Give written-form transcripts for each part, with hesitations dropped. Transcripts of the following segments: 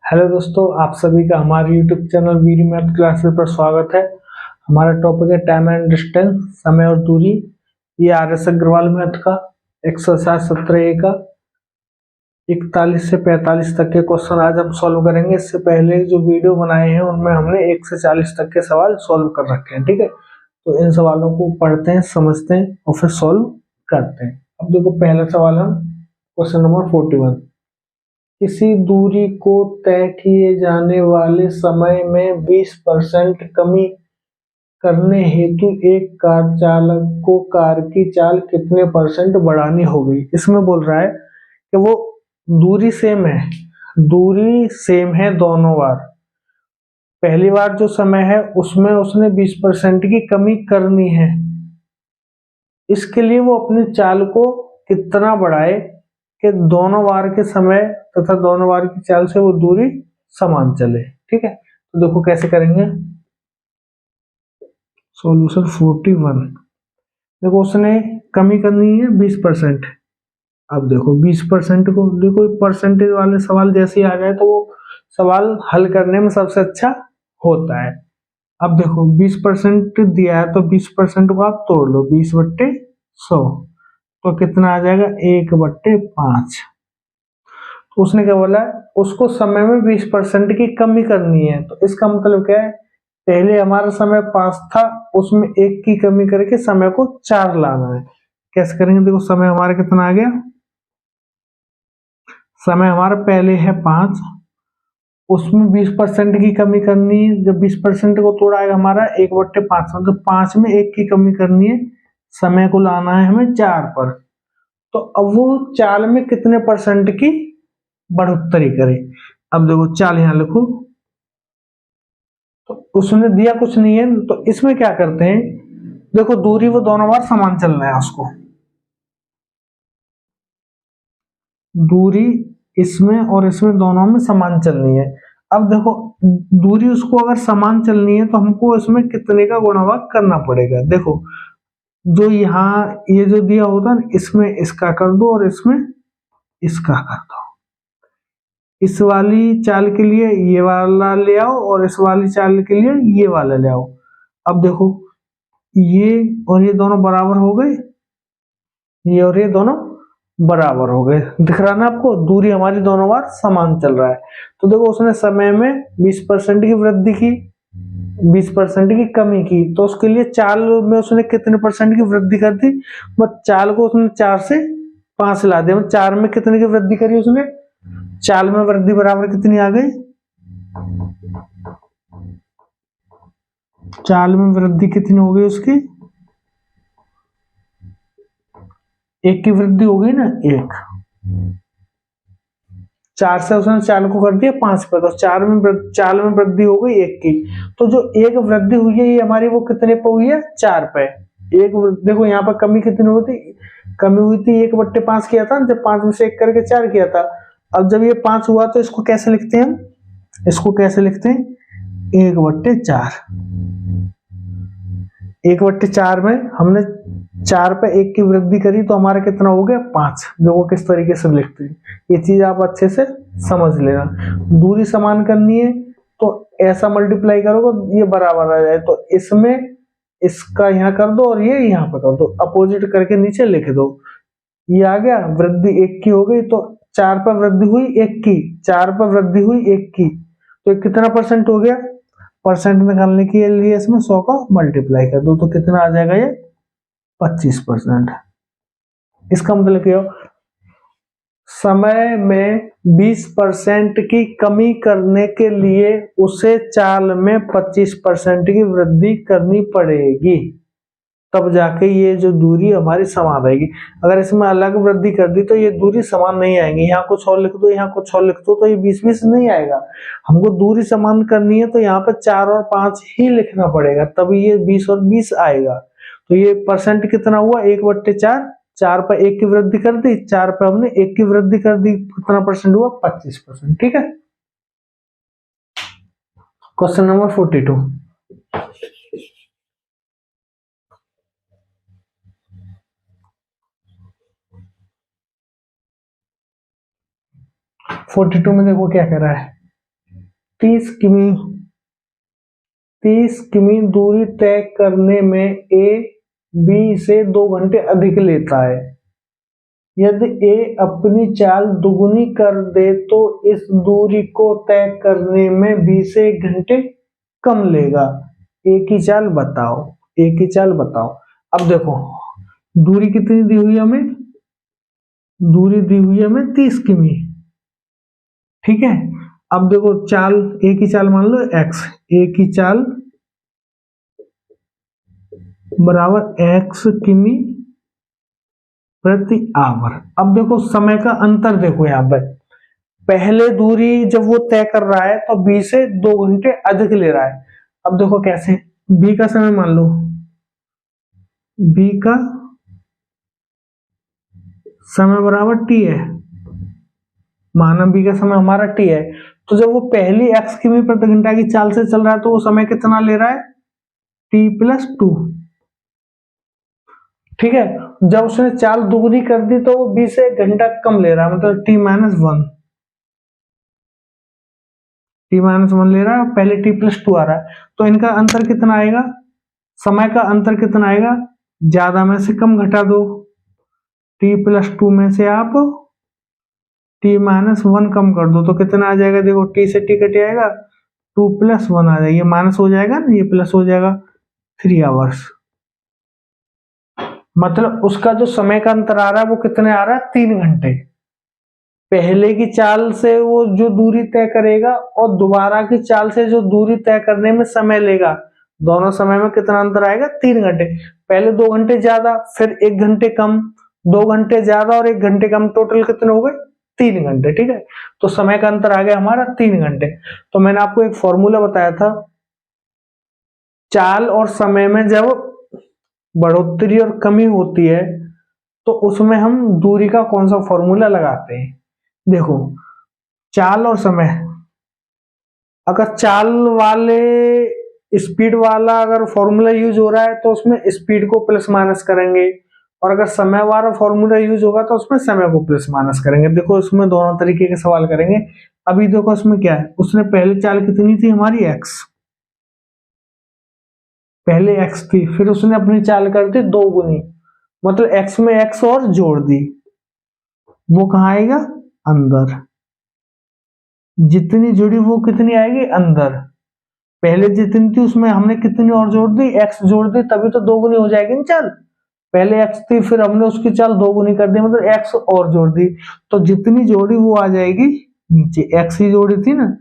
Hello दोस्तों, आप सभी का हमारे YouTube channel Veeri math classes पर स्वागत है। हमारा टॉपिक है टाइम एंड डिस्टेंस, समय और दूरी। ये RS अग्रवाल मैथ का एक्सरसाइज 17A का 41 से 45 तक के क्वेश्चन आज हम सॉल्व करेंगे। इससे पहले जो वीडियो बनाए हैं उनमें हमने 1 से 40 तक के सवाल सॉल्व कर रखे हैं। ठीक है, तो इन सवालों को पढ़ते हैं, समझते हैं और फिर सॉल्व करते हैं। अब देखो, पहला सवाल हम क्वेश्चन नंबर 41। किसी दूरी को तय किए जाने वाले समय में 20% कमी करने हेतु एक कार चालक को कार की चाल कितने परसेंट बढ़ानी होगी। इसमें बोल रहा है कि वो दूरी सेम है, दूरी सेम है दोनों बार। पहली बार जो समय है उसमें उसने 20% की कमी करनी है। इसके लिए वो अपनी चाल को कितना बढ़ाए कि दोनों बार के समय तथा दोनों बार की चाल से वो दूरी समान चले। ठीक है, तो देखो कैसे करेंगे। सॉल्यूशन 41। देखो, उसने कमी करनी है 20%। अब देखो 20% को देखो, परसेंटेज वाले सवाल जैसे ही आ जाए तो वो सवाल हल करने में सबसे अच्छा होता है। अब देखो 20% दिया है तो 20% को आप तोड़ लो, 20/100 तो कितना आ जाएगा, 1/5। तो उसने क्या बोला, उसको समय में 20% की कमी करनी है। तो इसका मतलब क्या है, पहले हमारा समय 5 था, उसमें 1 की कमी करके समय को 4 लाना है। कैसे करेंगे, देखो समय हमारा कितना आ गया, समय हमारा पहले है 5, उसमें 20% की कमी करनी है। जब 20% को तोड़ा है हमारा 1/5, मतलब 5 में 1 की कमी करनी है, समय को लाना है हमें 4 पर। तो अब वो चाल में कितने परसेंट की बढ़ोतरी करे। अब देखो चाल यहां लिखो, तो उसने दिया कुछ नहीं है, तो इसमें क्या करते हैं, देखो दूरी वो दोनों बार समान चलना है उसको, दूरी इसमें और इसमें दोनों में समान चलनी है। अब देखो दूरी उसको अगर समान चलनी है तो हमको इसमें कितने का गुणा भाग करना पड़ेगा। देखो जो यहाँ ये जो दिया होता है इसमें इसका कर दो और इसमें इसका कर दो। इस वाली चाल के लिए ये वाला ले आओ और इस वाली चाल के लिए ये वाला ले आओ। अब देखो ये और ये दोनों बराबर हो गए, ये और ये दोनों बराबर हो गए। दिख रहा ना आपको, दूरी हमारी दोनों बार समान चल रहा है। तो देखो उसने समय में 20% की वृद्धि की, 20% की कमी की, तो उसके लिए चाल में उसने कितने परसेंट की वृद्धि कर दी। मतलब चाल को उसने 4 से 5 ला दिया। 4 में कितने की वृद्धि करी उसने, चाल में वृद्धि बराबर कितनी आ गई, चाल में वृद्धि कितनी हो गई उसकी, 1 की वृद्धि हो गई ना, 1। 4 से उसने चाल को कर दिया 5 पे, तो चाल में वृद्धि हो गई 1 की। तो जो 1 वृद्धि हुई है ये हमारी वो कितने पे हुई है, 4 पे। एक देखो यहाँ पर कमी कितनी हुई थी, कमी हुई थी 1/5 किया था, जब 5 में से 1 करके 4 किया था। अब जब ये 5 हुआ तो इसको कैसे लिखते हैं हम, इसको कैसे लिखते हैं, 1/4। 1/4 में हमने 4 पे 1 की वृद्धि करी तो हमारा कितना हो गया, 5। देखो किस तरीके से लिखते हैं, ये चीज आप अच्छे से समझ लेना। दूरी समान करनी है तो ऐसा मल्टीप्लाई करोगे ये बराबर आ जाए, तो इसमें इसका यहाँ कर दो और ये यहाँ पे कर दो, अपोजिट करके नीचे लिख दो। ये आ गया, वृद्धि 1 की हो गई, तो 4 पर वृद्धि हुई 1 की, 4 पर वृद्धि हुई 1 की, तो कितना परसेंट हो गया। परसेंट निकालने के लिए इसमें 100 का मल्टीप्लाई कर दो, तो कितना आ जाएगा ये, 25%। इसका मतलब क्या, समय में 20% की कमी करने के लिए उसे चाल में 25% की वृद्धि करनी पड़ेगी, तब जाके ये जो दूरी हमारी समान रहेगी। अगर इसमें अलग वृद्धि कर दी तो ये दूरी समान नहीं आएगी। यहाँ कुछ और लिख दो, यहाँ कुछ और लिख दो, तो ये 20-20 नहीं आएगा। हमको दूरी समान करनी है तो यहाँ पर 4 और 5 ही लिखना पड़ेगा, तभी ये 20 और 20 आएगा। तो ये परसेंट कितना हुआ, 1/4। 4 पर 1 की वृद्धि कर दी, 4 पर हमने 1 की वृद्धि कर दी, कितना परसेंट हुआ, 25%। ठीक है, क्वेश्चन नंबर 42। 42 में देखो क्या कह रहा है, 30 किमी दूरी तय करने में ए बी से 2 घंटे अधिक लेता है। यदि ए अपनी चाल दुगुनी कर दे तो इस दूरी को तय करने में बी से 1 घंटे कम लेगा। ए की चाल बताओ। अब देखो दूरी कितनी दी हुई है हमें, दूरी दी हुई है हमें 30 किमी, ठीक है। अब देखो चाल, ए की चाल मान लो एक्स, ए की चाल बराबर एक्स किमी प्रति आवर। अब देखो समय का अंतर देखो यहाँ पे, पहले दूरी जब वो तय कर रहा है तो बी से 2 घंटे अधिक ले रहा है। अब देखो कैसे, बी का समय मान लो, बी का समय बराबर टी है, माना बी का समय हमारा टी है, तो जब वो पहली एक्स किमी प्रति घंटा की चाल से चल रहा है तो वो समय कितना ले रहा है, टी प्लस 2, ठीक है। जब उसने चाल दुगुनी कर दी तो वो बी से 1 घंटा कम ले रहा है, मतलब टी माइनस वन ले रहा है, पहले टी प्लस 2 आ रहा है, तो इनका अंतर कितना आएगा, समय का अंतर कितना आएगा, ज्यादा में से कम घटा दो, टी प्लस 2 में से आप टी माइनस 1 कम कर दो तो कितना आ जाएगा, देखो टी से टी कट जाएगा, 2 प्लस 1 आ जाएगा, ये माइनस हो जाएगा ना, ये प्लस हो जाएगा, 3 आवर्स। मतलब उसका जो समय का अंतर आ रहा है वो कितने आ रहा है, 3 घंटे। पहले की चाल से वो जो दूरी तय करेगा और दोबारा की चाल से जो दूरी तय करने में समय लेगा, दोनों समय में कितना अंतर आएगा, 3 घंटे। पहले 2 घंटे ज्यादा, फिर 1 घंटे कम, 2 घंटे ज्यादा और 1 घंटे कम, टोटल कितने हो गए, 3 घंटे, ठीक है। तो समय का अंतर आ गया हमारा 3 घंटे। तो मैंने आपको एक फॉर्मूला बताया था, चाल और समय में जब बढ़ोतरी और कमी होती है तो उसमें हम दूरी का कौन सा फॉर्मूला लगाते हैं। देखो चाल और समय, अगर चाल वाले स्पीड वाला अगर फॉर्मूला यूज हो रहा है तो उसमें स्पीड को प्लस माइनस करेंगे, और अगर समय वाला फॉर्मूला यूज होगा तो उसमें समय को प्लस माइनस करेंगे। देखो इसमें दोनों तरीके के सवाल करेंगे। अभी देखो इसमें क्या है, उसने पहले चाल कितनी थी हमारी एक्स, पहले एक्स थी, फिर उसने अपनी चाल कर दी 2 गुनी, मतलब एक्स में एक्स और जोड़ दी, वो कहाँ आएगा, अंदर, जितनी जुड़ी वो कितनी आएगी, अंदर। पहले जितनी थी उसमें हमने कितनी और जोड़ दी, एक्स जोड़ दी, तभी तो 2 गुनी हो जाएगी ना चाल। पहले एक्स थी, फिर हमने उसकी चाल 2 गुनी कर दी, मतलब एक्स और जोड़ दी, तो जितनी जोड़ी वो आ जाएगी नीचे, एक्स ही जोड़ी थी ना।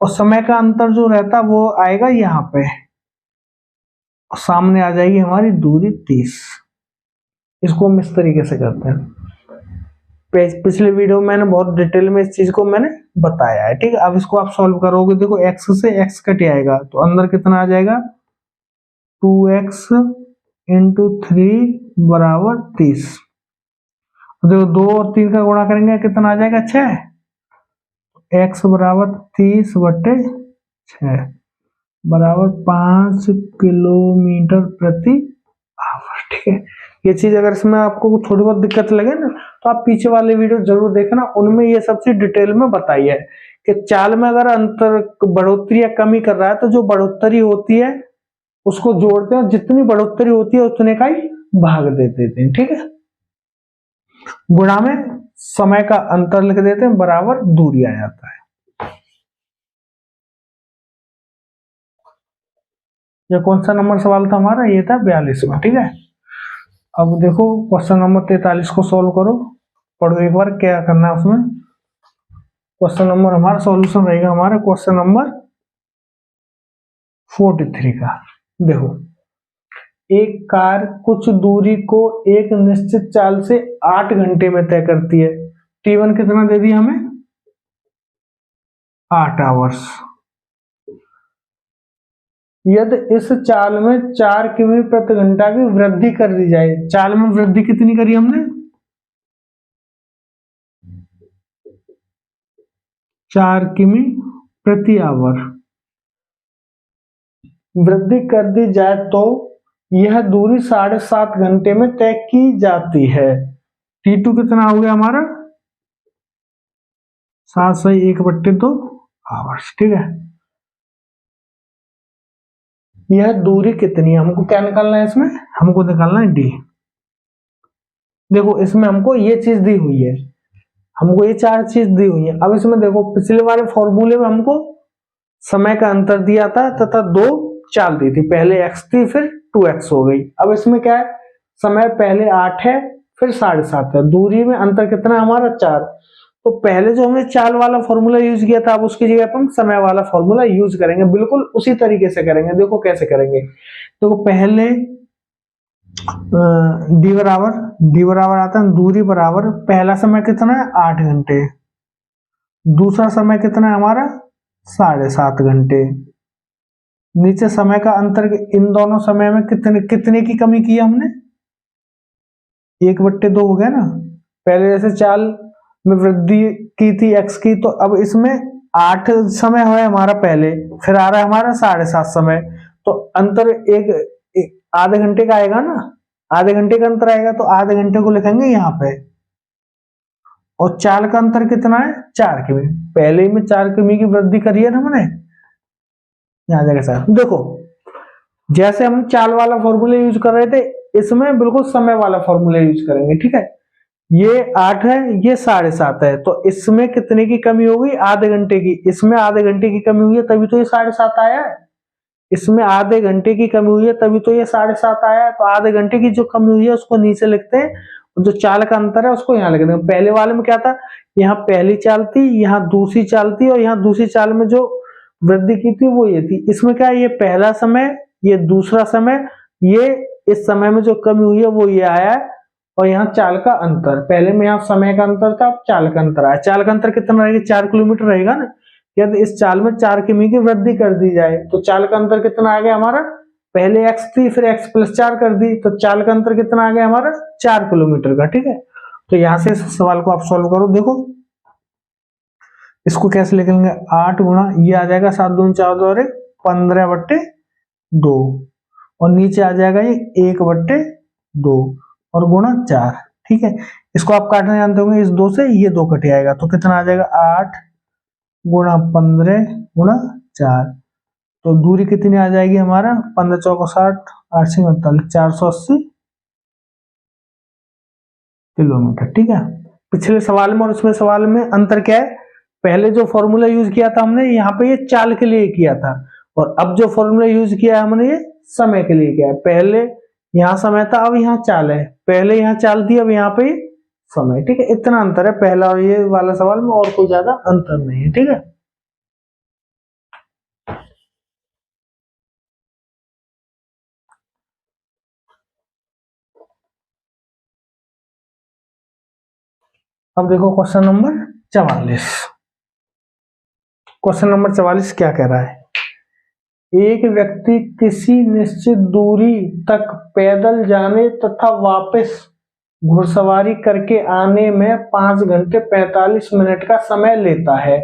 और समय का अंतर जो रहता वो आएगा यहाँ पे, सामने आ जाएगी हमारी दूरी 30। इसको हम इस तरीके से करते हैं। पिछले वीडियो में मैंने बहुत डिटेल में इस चीज को मैंने बताया है, ठीक है। अब इसको आप सॉल्व करोगे, देखो x से x कट आएगा तो अंदर कितना आ जाएगा, 2x इंटू 3 बराबर 30। देखो 2 और 3 का गुणा करेंगे कितना आ जाएगा, 6, x बराबर 30 बटे 6 बराबर 5 किलोमीटर प्रति आवर, ठीक है। ये चीज अगर इसमें आपको थोड़ी बहुत दिक्कत लगे ना तो आप पीछे वाले वीडियो जरूर देखना, उनमें ये सब चीज डिटेल में बताई है कि चाल में अगर अंतर बढ़ोतरी या कमी कर रहा है तो जो बढ़ोतरी होती है उसको जोड़ते हैं, जितनी बढ़ोतरी होती है उतने का ही भाग दे देते हैं, ठीक है। गुणा में समय का अंतर लिख देते हैं, बराबर दूरी आ जाता है। ये कौन सा नंबर सवाल था हमारा, ये था 42वां, ठीक है। अब देखो क्वेश्चन नंबर 43 को सॉल्व करो, पढ़ो एक बार क्या करना है उसमें। क्वेश्चन नंबर हमारा सॉल्यूशन रहेगा हमारा क्वेश्चन नंबर 43 का। देखो एक कार कुछ दूरी को एक निश्चित चाल से 8 घंटे में तय करती है। T1 कितना दे दिया हमें, 8 आवर्स। यदि इस चाल में 4 किमी प्रति घंटा की वृद्धि कर दी जाए, चाल में वृद्धि कितनी करी हमने, 4 किमी प्रति आवर वृद्धि कर दी जाए तो यह दूरी 7.5 घंटे में तय की जाती है। T2 कितना हो गया हमारा, 7 से 1/2 आवर्स, ठीक है। यह दूरी कितनी है, हमको क्या निकालना है, इसमें हमको निकालना है डी। देखो इसमें हमको ये चीज दी हुई है, हमको ये चार चीज दी हुई है। अब इसमें देखो पिछले वाले फॉर्मूले में हमको समय का अंतर दिया था तथा दो चाल दी थी, पहले x थी फिर 2x हो गई। अब इसमें क्या है, समय पहले 8 है फिर 7.5 है, दूरी में अंतर कितना है हमारा 4। तो पहले जो हमने चाल वाला फॉर्मूला यूज किया था, अब उसकी जगह पर हम समय वाला फॉर्मूला यूज करेंगे, बिल्कुल उसी तरीके से करेंगे। देखो कैसे करेंगे, देखो पहले डी बराबर आता है दूरी बराबर, पहला समय कितना है 8 घंटे, दूसरा समय कितना है हमारा 7.5 घंटे। नीचे समय का अंतर, इन दोनों समय में कितने कितने की कमी की है हमने, 1/2 हो गया ना। पहले जैसे चाल में वृद्धि की थी x की, तो अब इसमें 8 समय है हमारा पहले, फिर आ रहा है हमारा 7.5 समय, तो अंतर एक आधे घंटे का आएगा ना, आधे घंटे का अंतर आएगा, तो आधे घंटे को लिखेंगे यहाँ पे। और चाल का अंतर कितना है 4 किमी, पहले ही में 4 किमी की वृद्धि करी है ना हमने, यहाँ जाएगा सर। देखो जैसे हम चाल वाला फॉर्मूला यूज कर रहे थे, इसमें बिल्कुल समय वाला फॉर्मूला यूज करेंगे, ठीक है। ये 8 है, ये 7.5 है, तो इसमें कितने की कमी होगी, आधे घंटे की। इसमें आधे घंटे की कमी हुई है तभी तो ये 7.5 आया है, इसमें आधे घंटे की कमी हुई है तभी तो ये 7.5 आया है। तो आधे घंटे की जो कमी हुई है उसको नीचे लिखते हैं, और जो चाल का अंतर है उसको यहाँ लिख देंगे। पहले वाले में क्या था, यहाँ पहली चाल थी, यहाँ दूसरी चाल थी, और यहाँ दूसरी चाल में जो वृद्धि की थी वो ये थी। इसमें क्या है, ये पहला समय, ये दूसरा समय, ये इस समय में जो कमी हुई है वो ये आया है, और यहाँ चाल का अंतर, पहले में यहाँ समय का अंतर था, अब चाल का अंतर आया। चाल का अंतर कितना रहेगा, 4 किलोमीटर रहेगा ना। यदि इस चाल में 4 किमी की वृद्धि कर दी जाए तो चाल का अंतर कितना आ गया हमारा, पहले x थी फिर x+4 कर दी, तो चाल का अंतर कितना आ गया हमारा 4 किलोमीटर का, ठीक है। तो यहाँ से इस सवाल को आप सॉल्व करो। देखो इसको कैसे लिखेंगे, 8 गुणा ये आ जाएगा 7 दूनी 4 और 1 15/2, और नीचे आ जाएगा ये 1/2 और गुणा 4, ठीक है। इसको आप काटना जानते होंगे, इस 2 से ये 2 कट आएगा, तो कितना आ जाएगा 8 गुणा 15 गुणा 4, तो दूरी कितनी आ जाएगी हमारा 15 चौको 60, 8 से 48, 480 किलोमीटर, ठीक है। पिछले सवाल में और इसमें सवाल में अंतर क्या है, पहले जो फॉर्मूला यूज किया था हमने यहाँ पे ये चाल के लिए किया था, और अब जो फॉर्मूला यूज किया है हमने ये समय के लिए किया है। पहले यहाँ समय था, अब यहाँ चाल है, पहले यहाँ चाल थी, अब यहाँ पे समय, ठीक है। इतना अंतर है पहला और ये वाला सवाल में, और कोई ज्यादा अंतर नहीं है, ठीक है। अब देखो क्वेश्चन नंबर 44। क्वेश्चन नंबर 44 क्या कह रहा है, एक व्यक्ति किसी निश्चित दूरी तक पैदल जाने तथा वापस घुड़सवारी करके आने में 5 घंटे 45 मिनट का समय लेता है।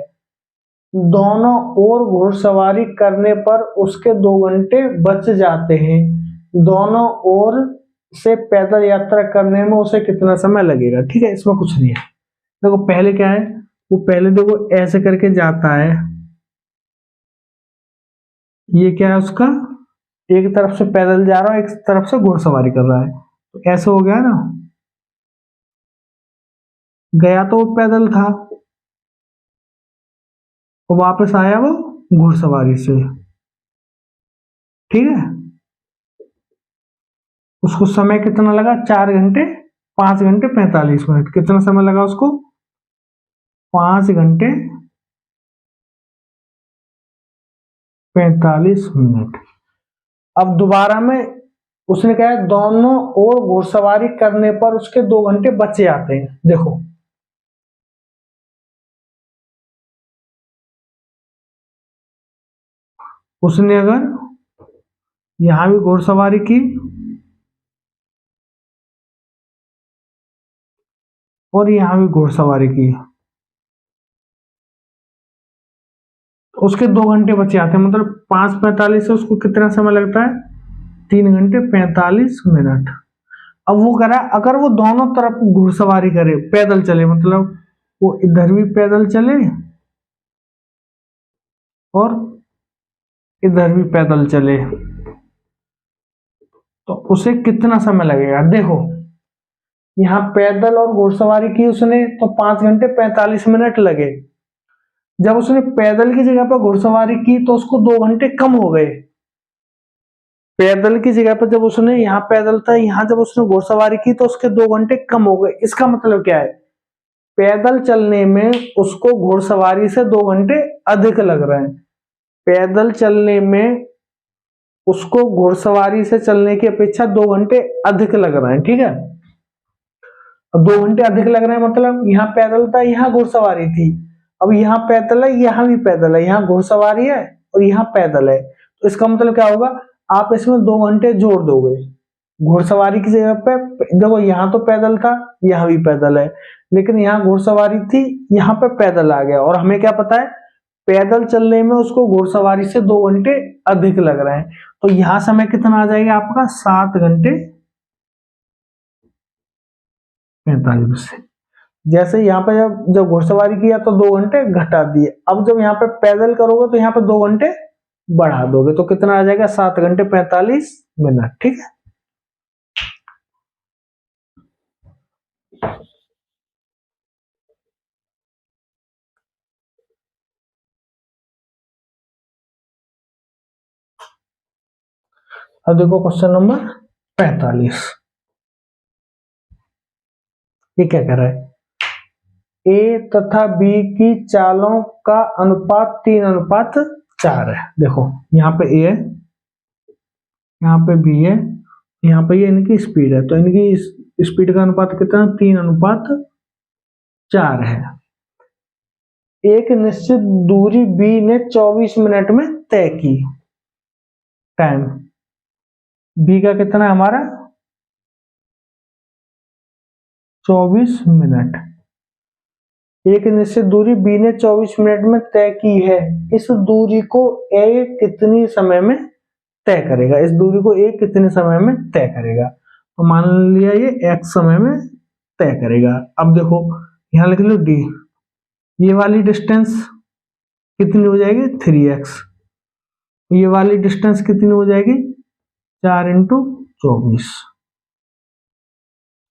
दोनों ओर घुड़सवारी करने पर उसके 2 घंटे बच जाते हैं। दोनों ओर से पैदल यात्रा करने में उसे कितना समय लगेगा, ठीक है। इसमें कुछ नहीं है। देखो पहले क्या है, वो पहले देखो ऐसे करके जाता है, ये क्या है उसका, एक तरफ से पैदल जा रहा है, एक तरफ से घुड़सवारी कर रहा है, तो ऐसे हो गया ना। गया तो वो पैदल था, और वापस आया वो घुड़सवारी से, ठीक है। उसको समय कितना लगा, 4 घंटे 5 घंटे 45 मिनट, कितना समय लगा उसको, 5 घंटे 45 मिनट। अब दोबारा में उसने कहा दोनों ओर घुड़सवारी करने पर उसके 2 घंटे बचे आते हैं। देखो उसने अगर यहां भी घुड़सवारी की और यहां भी घुड़सवारी की, उसके 2 घंटे बचे आते हैं, मतलब 5:45 से उसको कितना समय लगता है, 3 घंटे 45 मिनट। अब वो कह रहा है अगर वो दोनों तरफ घुड़सवारी करे, पैदल चले, मतलब वो इधर भी पैदल चले और इधर भी पैदल चले, तो उसे कितना समय लगेगा। देखो यहाँ पैदल और घुड़सवारी की उसने तो 5 घंटे 45 मिनट लगे। जब उसने पैदल की जगह पर घुड़सवारी की तो उसको 2 घंटे कम हो गए। पैदल की जगह पर जब उसने, यहाँ पैदल था, यहाँ जब उसने घुड़सवारी की तो उसके 2 घंटे कम हो गए। इसका मतलब क्या है, पैदल चलने में उसको घुड़सवारी से 2 घंटे अधिक लग रहे हैं। पैदल चलने में उसको घुड़सवारी से चलने की अपेक्षा 2 घंटे अधिक लग रहे हैं। ठीक है, अब 2 घंटे अधिक लग रहे हैं मतलब यहाँ पैदल था, यहाँ घुड़सवारी थी। अब यहाँ पैदल है, यहाँ भी पैदल है, यहाँ घुड़सवारी है और यहाँ पैदल है। तो इसका मतलब क्या होगा, आप इसमें 2 घंटे जोड़ दोगे। घुड़सवारी की जगह पे देखो, यहाँ तो पैदल था, यहाँ भी पैदल है, लेकिन यहाँ घुड़सवारी थी, यहाँ पे पैदल आ गया। और हमें क्या पता है, पैदल चलने में उसको घुड़सवारी से 2 घंटे अधिक लग रहे हैं। तो यहाँ समय कितना आ जाएगा आपका, 7 घंटे 45 से। जैसे यहाँ पे जब घुड़सवारी किया तो 2 घंटे घटा दिए, अब जब यहाँ पे पैदल करोगे तो यहाँ पे 2 घंटे बढ़ा दोगे, तो कितना आ जाएगा, 7 घंटे 45 मिनट। ठीक है, अब देखो क्वेश्चन नंबर 45। ये क्या कह रहा है, ए तथा बी की चालों का अनुपात 3:4 है। देखो यहाँ पे ए है, यहाँ पे बी है, यहाँ पे ये इनकी स्पीड है, तो इनकी स्पीड का अनुपात कितना, 3:4 है। एक निश्चित दूरी बी ने 24 मिनट में तय की। टाइम बी का कितना है हमारा, 24 मिनट। एक निश्चित दूरी बी ने 24 मिनट में तय की है, इस दूरी को ए कितनी समय में तय करेगा, इस दूरी को ए कितने समय में तय करेगा। तो मान लिया ये x समय में तय करेगा। अब देखो यहाँ लिख लो डी, ये वाली डिस्टेंस कितनी हो जाएगी, 3x। ये वाली डिस्टेंस कितनी हो जाएगी, 4 × 24।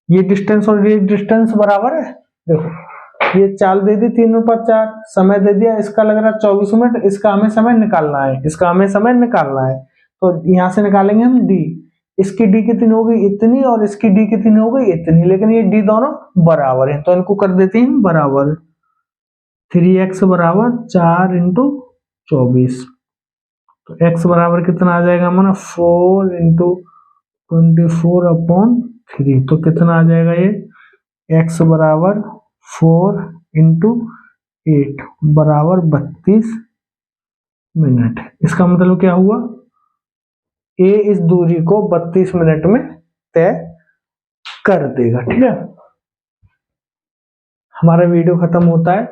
ये डिस्टेंस और ये डिस्टेंस बराबर है। देखो ये चाल दे दी 3:4, समय दे दिया, इसका लग रहा है 24 मिनट, इसका हमें समय निकालना है, इसका हमें समय निकालना है। तो यहां से निकालेंगे हम डी, इसकी डी कितनी हो गई, इतनी, और इसकी डी कितनी हो गई, इतनी, लेकिन ये डी दोनों बराबर है तो इनको कर देते हैं बराबर। 3x बराबर 4 × 24, तो x बराबर कितना आ जाएगा हमारा, 4 × 24/3। तो कितना आ जाएगा ये, x बराबर 4 × 8 बराबर 32 मिनट। इसका मतलब क्या हुआ, ए इस दूरी को 32 मिनट में तय कर देगा। ठीक है, हमारा वीडियो खत्म होता है।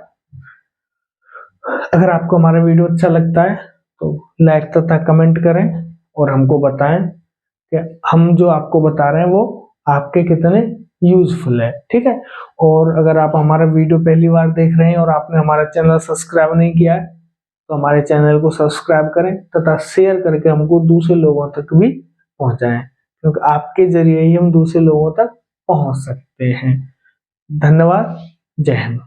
अगर आपको हमारा वीडियो अच्छा लगता है तो लाइक तथा कमेंट करें और हमको बताएं कि हम जो आपको बता रहे हैं वो आपके कितने यूजफुल है। ठीक है, और अगर आप हमारा वीडियो पहली बार देख रहे हैं और आपने हमारा चैनल सब्सक्राइब नहीं किया है तो हमारे चैनल को सब्सक्राइब करें तथा शेयर करके हमको दूसरे लोगों तक भी पहुंचाएं, क्योंकि आपके जरिए ही हम दूसरे लोगों तक पहुंच सकते हैं। धन्यवाद, जय हिंद।